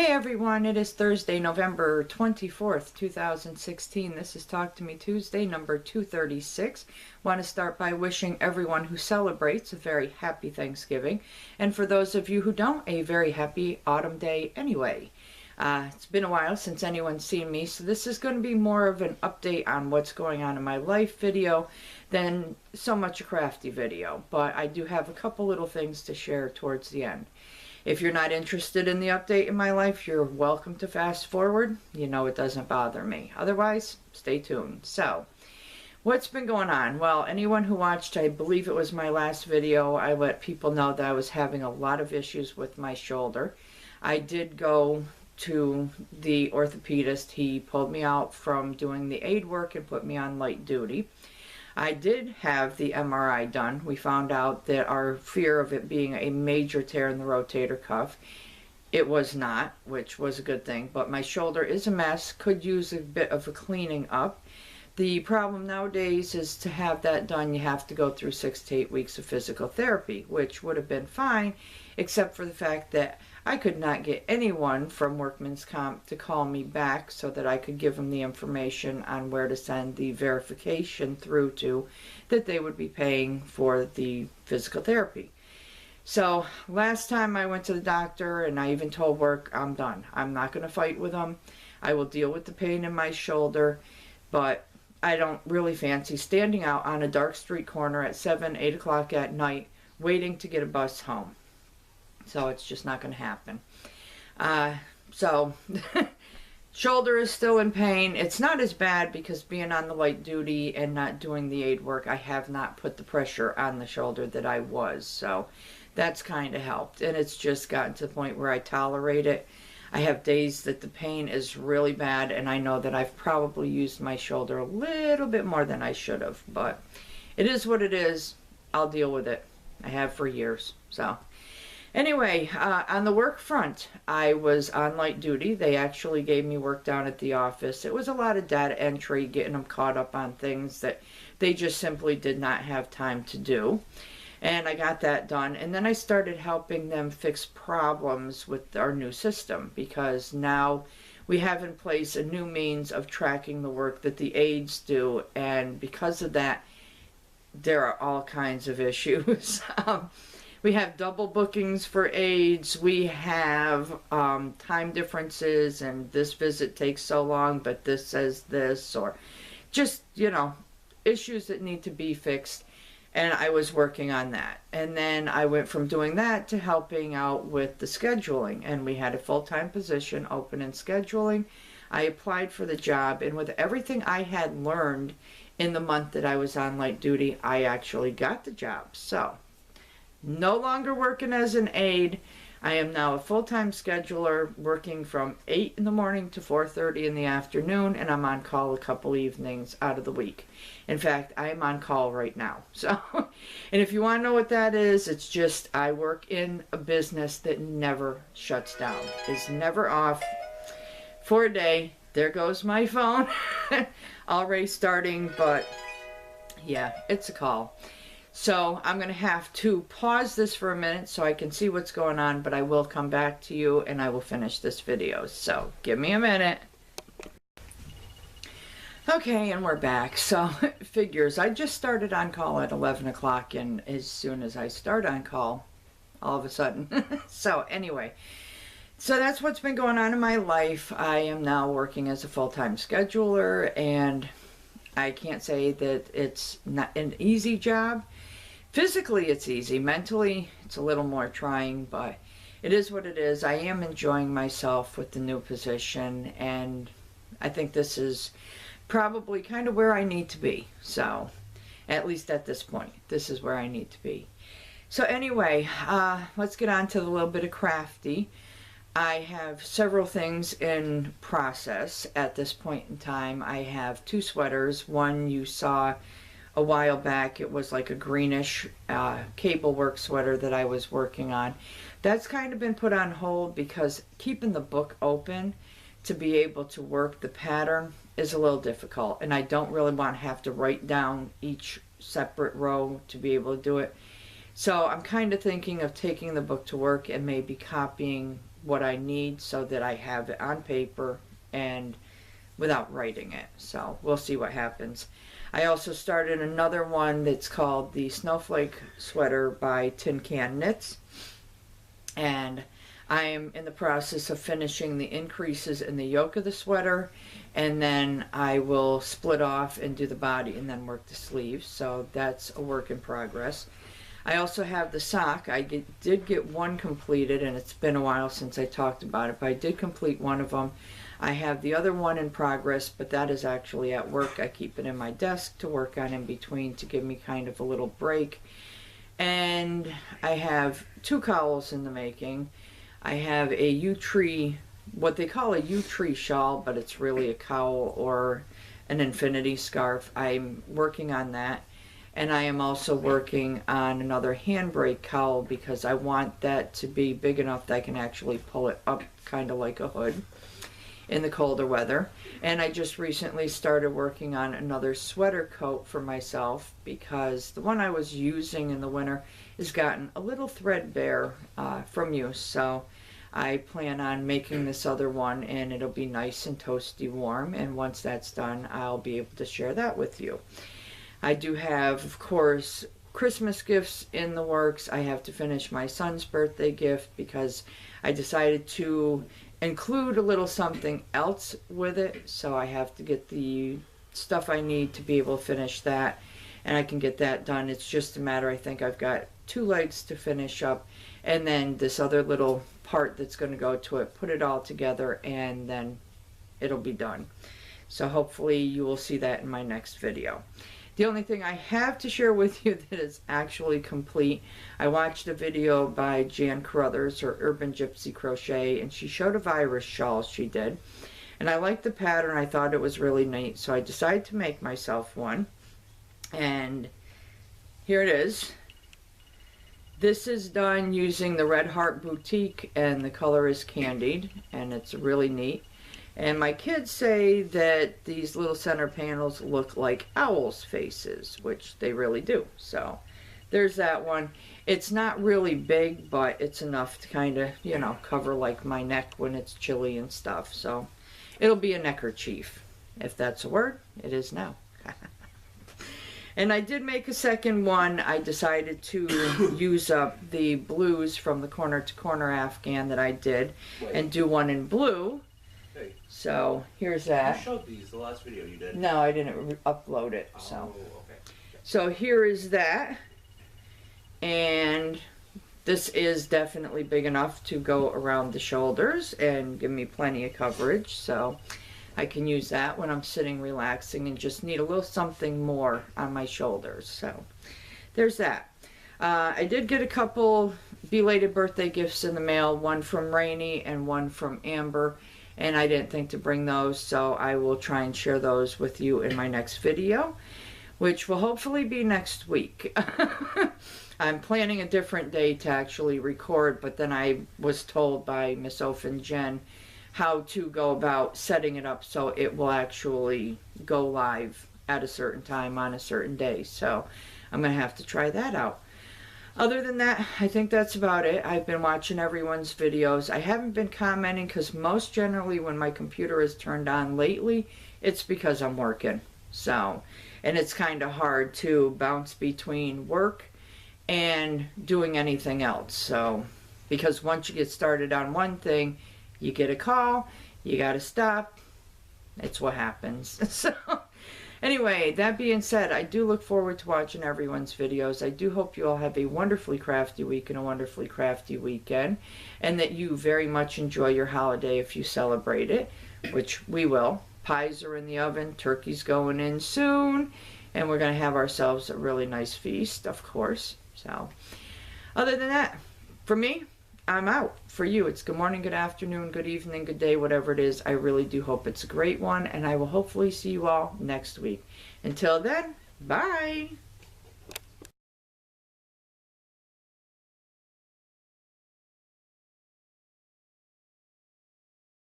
Hey everyone, it is Thursday, November 24th, 2016. This is Talk to Me Tuesday, number 236. Want to start by wishing everyone who celebrates a very happy Thanksgiving. And for those of you who don't, a very happy autumn day anyway. It's been a while since anyone's seen me, so this is going to be more of an update on what's going on in my life video than so much a crafty video. But I do have a couple little things to share towards the end. If you're not interested in the update in my life, you're welcome to fast forward. You know it doesn't bother me. Otherwise, stay tuned. So, what's been going on? Well, anyone who watched, I believe it was my last video, I let people know that I was having a lot of issues with my shoulder. I did go to the orthopedist. He pulled me out from doing the aid work and put me on light duty. I did have the MRI done. We found out that our fear of it being a major tear in the rotator cuff, it was not, which was a good thing, but my shoulder is a mess, could use a bit of a cleaning up. The problem nowadays is to have that done, you have to go through 6 to 8 weeks of physical therapy, which would have been fine, except for the fact that I could not get anyone from Workman's Comp to call me back so that I could give them the information on where to send the verification through to that they would be paying for the physical therapy. So last time I went to the doctor and I even told work, I'm done. I'm not going to fight with them. I will deal with the pain in my shoulder, but I don't really fancy standing out on a dark street corner at 7, 8 o'clock at night waiting to get a bus home. So it's just not going to happen. Shoulder is still in pain. It's not as bad because being on the light duty and not doing the aid work, I have not put the pressure on the shoulder that I was. So that's kind of helped. And it's just gotten to the point where I tolerate it. I have days that the pain is really bad, and I know that I've probably used my shoulder a little bit more than I should have. But it is what it is. I'll deal with it. I have for years. So anyway, on the work front, I was on light duty. They actually gave me work down at the office. It was a lot of data entry, getting them caught up on things that they just simply did not have time to do. And I got that done. And then I started helping them fix problems with our new system, because now we have in place a new means of tracking the work that the aides do. And because of that, there are all kinds of issues. We have double bookings for aides. We have time differences, and this visit takes so long, but this says this, or just, issues that need to be fixed. And I was working on that. And then I went from doing that to helping out with the scheduling. And we had a full-time position open in scheduling. I applied for the job, and with everything I had learned in the month that I was on light duty, I actually got the job. So no longer working as an aide. I am now a full-time scheduler, working from 8 in the morning to 4:30 in the afternoon, and I'm on call a couple evenings out of the week. In fact, I am on call right now. So, and if you want to know what that is, it's just I work in a business that never shuts down, is never off for a day. There goes my phone, already starting, but yeah, it's a call. So I'm going to have to pause this for a minute so I can see what's going on, but I will come back to you and I will finish this video. So give me a minute. Okay, and we're back. So figures, I just started on call at 11 o'clock, and as soon as I start on call, all of a sudden. So anyway, so that's what's been going on in my life. I am now working as a full-time scheduler, and I can't say that it's not an easy job. Physically, it's easy. Mentally, it's a little more trying, but it is what it is. I am enjoying myself with the new position, and I think this is probably kind of where I need to be. So, at least at this point, this is where I need to be. So anyway, let's get on to a little bit of crafty. I have several things in process at this point in time. I have 2 sweaters. One you saw a while back. It was like a greenish cable work sweater that I was working on. That's kind of been put on hold because keeping the book open to be able to work the pattern is a little difficult, and I don't really want to have to write down each separate row to be able to do it. So I'm kind of thinking of taking the book to work and maybe copying what I need so that I have it on paper and without writing it. So we'll see what happens. I also started another one that's called the Snowflake Sweater by Tin Can Knits. And I am in the process of finishing the increases in the yoke of the sweater, and then I will split off and do the body and then work the sleeves. So that's a work in progress. I also have the sock. I did get one completed, and it's been a while since I talked about it, but I did complete one of them. I have the other one in progress, but that is actually at work. I keep it in my desk to work on in between to give me kind of a little break. And I have 2 cowls in the making. I have a yew tree, what they call a yew tree shawl, but it's really a cowl or an infinity scarf. I'm working on that. And I am also working on another handbrake cowl because I want that to be big enough that I can actually pull it up kind of like a hood in the colder weather. And I just recently started working on another sweater coat for myself because the one I was using in the winter has gotten a little threadbare from use. So I plan on making this other one, and it'll be nice and toasty warm. And once that's done, I'll be able to share that with you. I do have, of course, Christmas gifts in the works. I have to finish my son's birthday gift because I decided to include a little something else with it. So I have to get the stuff I need to be able to finish that, and I can get that done. It's just a matter, I think I've got 2 legs to finish up, and then this other little part that's going to go to it, put it all together, and then it'll be done. So hopefully you will see that in my next video. The only thing I have to share with you that is actually complete, I watched a video by Jan Carruthers, or Urban Gypsy Crochet, and she showed a virus shawl she did. And I liked the pattern. I thought it was really neat, so I decided to make myself one. And here it is. This is done using the Red Heart Boutique, and the color is Candied, and it's really neat. And my kids say that these little center panels look like owls' faces, which they really do. So there's that one. It's not really big, but it's enough to kind of, you know, cover like my neck when it's chilly and stuff. So it'll be a neckerchief, if that's a word. It is now. And I did make a second one. I decided to use up the blues from the corner to corner Afghan that I did and do one in blue. So here's that. You showed these the last video you did. No, I didn't upload it. So, okay. So here is that, and this is definitely big enough to go around the shoulders and give me plenty of coverage. So I can use that when I'm sitting relaxing and just need a little something more on my shoulders. So there's that. I did get a couple belated birthday gifts in the mail, one from Rainey and one from Amber. And I didn't think to bring those, so I will try and share those with you in my next video, which will hopefully be next week. I'm planning a different day to actually record, but then I was told by Miss Oph and Jen how to go about setting it up so it will actually go live at a certain time on a certain day. So I'm going to have to try that out. Other than that, I think that's about it. I've been watching everyone's videos. I haven't been commenting because most generally when my computer is turned on lately, it's because I'm working. So, and it's kind of hard to bounce between work and doing anything else. So, because once you get started on one thing, you get a call, you got to stop. It's what happens. So, anyway, that being said, I do look forward to watching everyone's videos. I do hope you all have a wonderfully crafty week and a wonderfully crafty weekend, and that you very much enjoy your holiday if you celebrate it, which we will. Pies are in the oven, turkey's going in soon, and we're going to have ourselves a really nice feast, of course. So, other than that, for me, I'm out. For you, it's good morning, good afternoon, good evening, good day, whatever it is. I really do hope it's a great one, and I will hopefully see you all next week. Until then, bye!